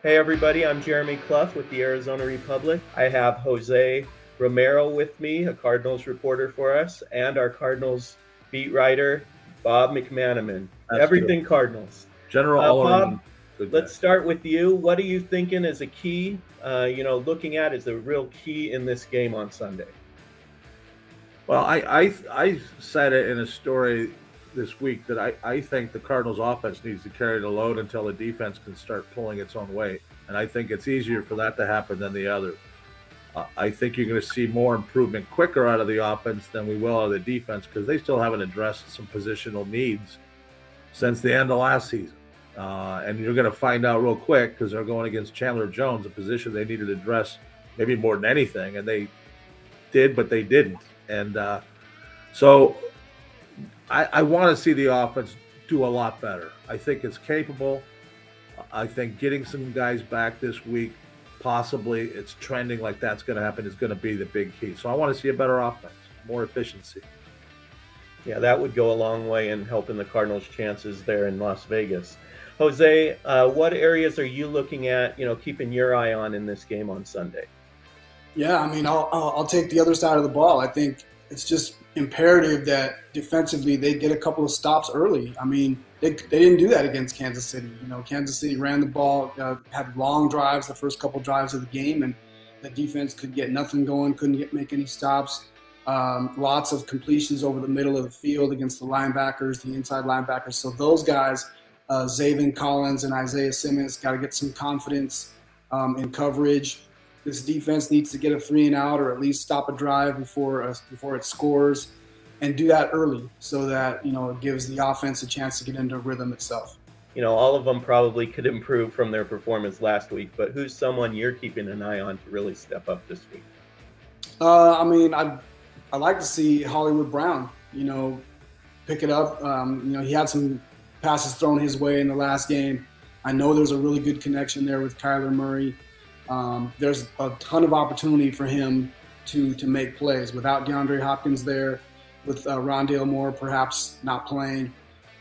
Hey everybody, I'm Jeremy Clough with the Arizona Republic. I have Jose Romero with me, a Cardinals reporter for us, and our Cardinals beat writer, Bob McManaman. That's good. Everything Cardinals. General all Bob, around good guy. let's start with you. What are you thinking is a key, looking at as a real key in this game on Sunday? Well, I said it in a story this week that I think the Cardinals offense needs to carry the load until the defense can start pulling its own weight. And I think it's easier for that to happen than the other. I think you're going to see more improvement quicker out of the offense than we will out of the defense because they still haven't addressed some positional needs since the end of last season. And you're going to find out real quick because they're going against Chandler Jones, a position they needed to address maybe more than anything. And they did, but they didn't. And so I want to see the offense do a lot better. I think it's capable. I think getting some guys back this week, possibly it's trending like that's going to happen, is going to be the big key. So I want to see a better offense, more efficiency. Yeah, that would go a long way in helping the Cardinals' chances there in Las Vegas. Jose, what areas are you looking at, keeping your eye on in this game on Sunday? Yeah, I mean, I'll take the other side of the ball. I think it's just imperative that defensively they get a couple of stops early. I mean, they didn't do that against Kansas City. Kansas City ran the ball, had long drives the first couple drives of the game, and the defense could get nothing going, couldn't make any stops. Lots of completions over the middle of the field against the linebackers, the inside linebackers. So those guys, Zaven Collins and Isaiah Simmons, got to get some confidence in coverage. This defense needs to get a 3-and-out or at least stop a drive before it scores, and do that early so that it gives the offense a chance to get into rhythm itself. All of them probably could improve from their performance last week, but who's someone you're keeping an eye on to really step up this week? I'd like to see Hollywood Brown, pick it up. He had some passes thrown his way in the last game. I know there's a really good connection there with Kyler Murray. There's a ton of opportunity for him to make plays without DeAndre Hopkins there, with Rondale Moore perhaps not playing.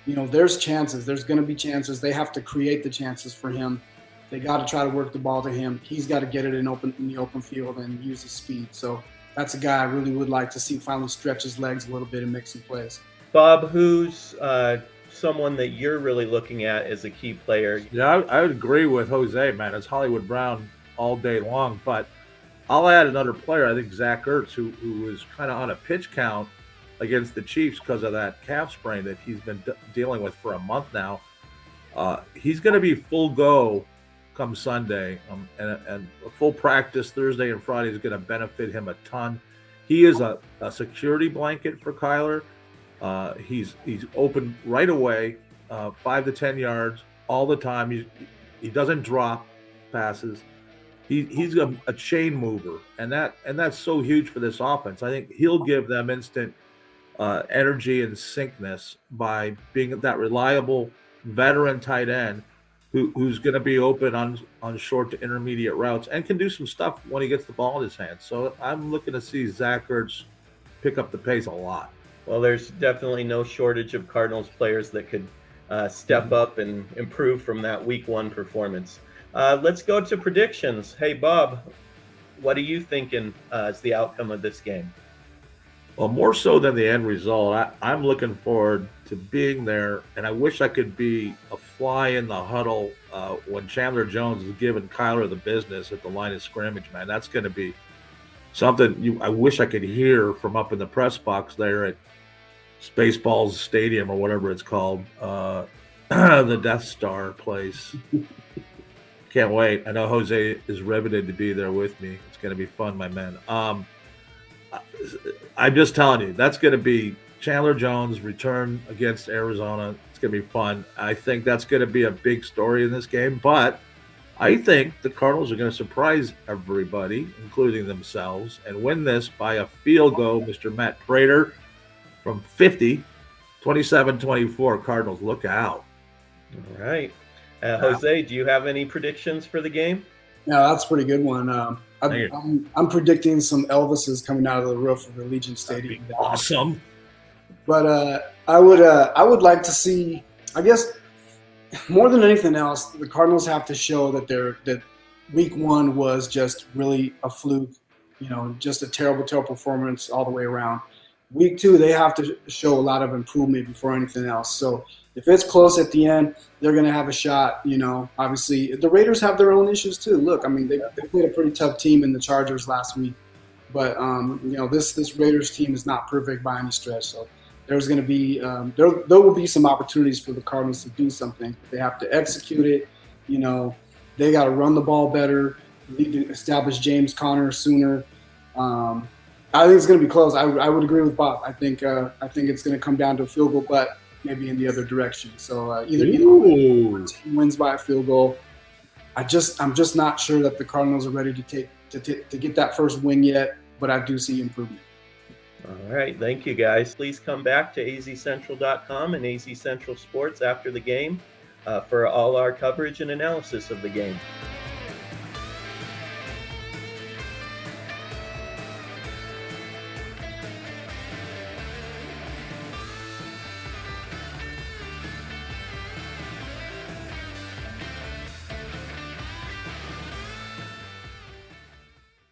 There's chances. There's going to be chances. They have to create the chances for him. They got to try to work the ball to him. He's got to get it in the open field and use his speed. So that's a guy I really would like to see finally stretch his legs a little bit and make some plays. Bob, who's someone that you're really looking at as a key player? Yeah, I would agree with Jose, man. It's Hollywood Brown all day long, but I'll add another player. I think Zach Ertz, who was kind of on a pitch count against the Chiefs because of that calf sprain that he's been dealing with for a month now. He's going to be full go come Sunday, and a full practice Thursday and Friday is going to benefit him a ton. He is a security blanket for Kyler. He's open right away, 5 to 10 yards all the time. He doesn't drop passes. He's a chain mover, and that's so huge for this offense. I think he'll give them instant energy and syncness by being that reliable veteran tight end who's going to be open on short to intermediate routes and can do some stuff when he gets the ball in his hands. So I'm looking to see Zach Ertz pick up the pace a lot. Well, there's definitely no shortage of Cardinals players that could step up and improve from that Week 1 performance. Let's go to predictions. Hey, Bob, what are you thinking is the outcome of this game? Well, more so than the end result, I'm looking forward to being there, and I wish I could be a fly in the huddle when Chandler Jones is giving Kyler the business at the line of scrimmage, man. That's going to be something I wish I could hear from up in the press box there at Spaceballs Stadium or whatever it's called, the Death Star place. Can't wait. I know Jose is riveted to be there with me. It's going to be fun, my man. I'm just telling you, that's going to be Chandler Jones return against Arizona. It's going to be fun. I think that's going to be a big story in this game, but I think the Cardinals are going to surprise everybody, including themselves, and win this by a field goal. Mr. Matt Prater from 50, 27-24. Cardinals, look out. All right. Jose, do you have any predictions for the game? Yeah, that's a pretty good one. I'm predicting some Elvises coming out of the roof of Allegiant Stadium. Awesome. But I would like to see, I guess, more than anything else, the Cardinals have to show that week one was just really a fluke, just a terrible, terrible performance all the way around. Week two, they have to show a lot of improvement before anything else. So if it's close at the end, they're going to have a shot. Obviously the Raiders have their own issues too. Look, I mean, they played a pretty tough team in the Chargers last week, but this Raiders team is not perfect by any stretch. So there's going to be there will be some opportunities for the Cardinals to do something. They have to execute it. They got to run the ball better. They need to establish James Conner sooner. I think it's going to be close. I would agree with Bob. I think it's going to come down to a field goal, but maybe in the other direction. So either team wins by a field goal. I'm just not sure that the Cardinals are ready to get that first win yet, but I do see improvement. All right, thank you guys. Please come back to azcentral.com and AZ Central Sports after the game for all our coverage and analysis of the game.